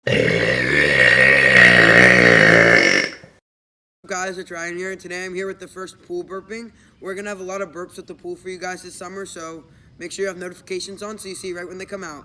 Guys, it's Ryan here, and today I'm here with the first pool burping. We're gonna have a lot of burps at the pool for you guys this summer, so make sure you have notifications on so you see right when they come out.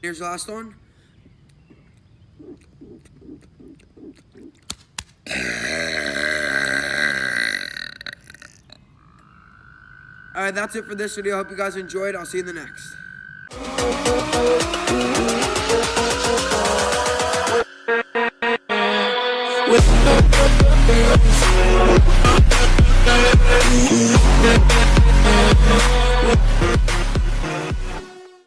Here's the last one. Alright, that's it for this video. Hope you guys enjoyed. I'll see you in the next. With